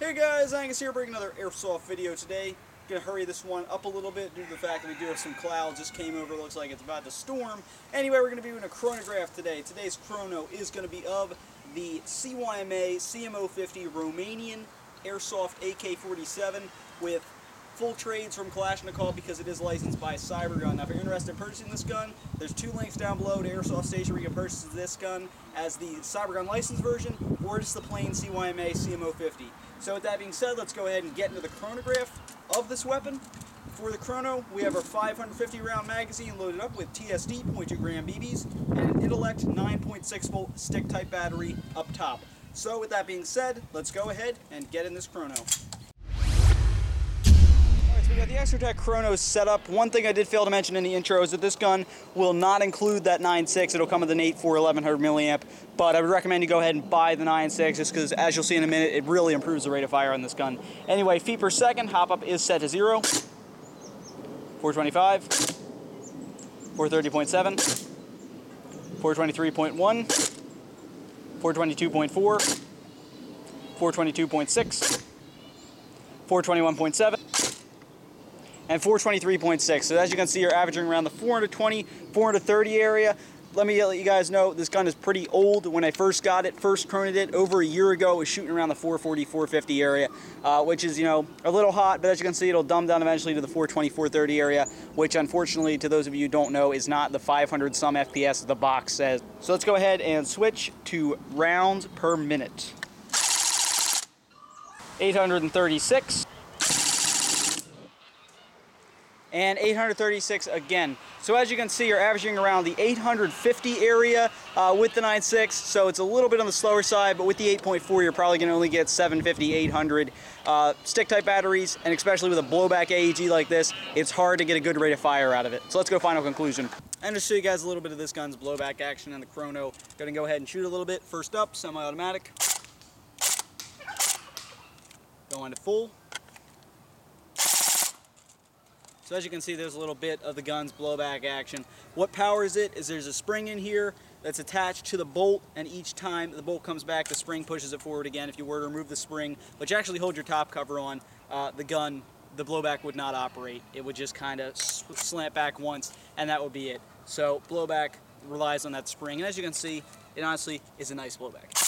Hey guys, Angus here, bringing another Airsoft video today. Gonna hurry this one up a little bit due to the fact that we do have some clouds just came over. Looks like it's about to storm. Anyway, we're gonna be doing a chronograph today. Today's chrono is gonna be of the CYMA CM.050 Romanian Airsoft AK47 with full trades from Kalashnikov because it is licensed by Cybergun. Now, if you're interested in purchasing this gun, there's two links down below to Airsoft Station where you can purchase this gun as the Cybergun licensed version or just the plain CYMA CM.050. So with that being said, let's go ahead and get into the chronograph of this weapon. For the chrono, we have our 550 round magazine loaded up with TSD 0.2 gram BBs and an Intellect 9.6 volt stick type battery up top. So with that being said, let's go ahead and get in this chrono. We got the Extratech Chrono set up. One thing I did fail to mention in the intro is that this gun will not include that 9.6. It'll come with an 8.4 1100 milliamp, but I would recommend you go ahed and buy the 9.6 just because, as you'll see in a minute, it really improves the rate of fire on this gun. Anyway, feet per second, hop up is set to 0, 425, 430.7, 423.1, 422.4, 422.6, 421.7, and 423.6. So as you can see, you're averaging around the 420, 430 area. Let you guys know, this gun is pretty old. When I first got it, first chronoed it over a year ago, it was shooting around the 440, 450 area, which is, a little hot, but as you can see, it'll dumb down eventually to the 420, 430 area, which unfortunately, to those of you who don't know, is not the 500 some FPS the box says. So let's go ahead and switch to rounds per minute. 836. And 836 again. So as you can see, you're averaging around the 850 area with the 9.6, so it's a little bit on the slower side, but with the 8.4, you're probably going to only get 750, 800 stick type batteries, and especially with a blowback AEG like this, it's hard to get a good rate of fire out of it. So let's go final conclusion. And to show you guys a little bit of this gun's blowback action in the chrono, going to go ahead and shoot a little bit. First up, semi-automatic. Go into full. So as you can see, there's a little bit of the gun's blowback action. What powers it is there's a spring in here that's attached to the bolt, and each time the bolt comes back, the spring pushes it forward again. If you were to remove the spring, but you actually hold your top cover on, the gun, the blowback would not operate. It would just kind of slant back once, and that would be it. So blowback relies on that spring, and as you can see, it honestly is a nice blowback.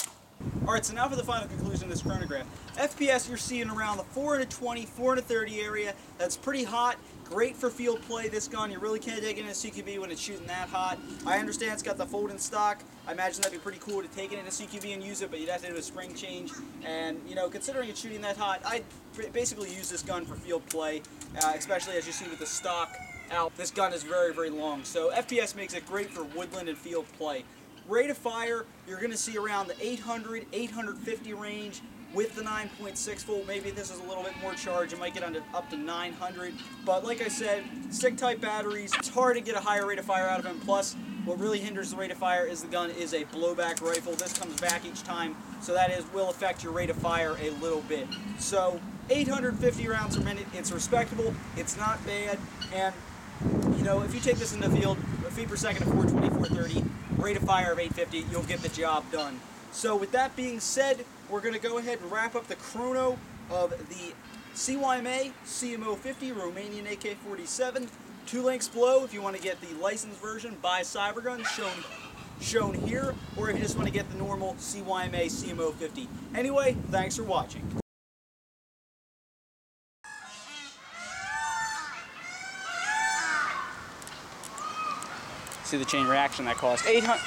Alright, so now for the final conclusion of this chronograph. FPS, you're seeing around the 420, 430 area. That's pretty hot. Great for field play, this gun. You really can't take it in a CQB when it's shooting that hot. I understand it's got the fold in stock. I imagine that'd be pretty cool to take it in a CQB and use it, but you'd have to do a spring change. And, considering it's shooting that hot, I'd basically use this gun for field play, especially as you see with the stock out. This gun is very, very long. So FPS makes it great for woodland and field play. Rate of fire, you're going to see around the 800, 850 range with the 9.6 volt. Maybe this is a little bit more charge. It might get up to 900. But like I said, stick type batteries, it's hard to get a higher rate of fire out of them. Plus, what really hinders the rate of fire is the gun is a blowback rifle. This comes back each time, so that will affect your rate of fire a little bit. So 850 rounds per minute, it's respectable, it's not bad, and if you take this in the field, feet per second of 420, 430, rate of fire of 850, you'll get the job done. So with that being said, we're going to go ahead and wrap up the chrono of the CYMA CM.050 Romanian AK47. Two links below if you want to get the licensed version by Cybergun shown here, or if you just want to get the normal CYMA CM.050. Anyway, thanks for watching. See the chain reaction that caused 800.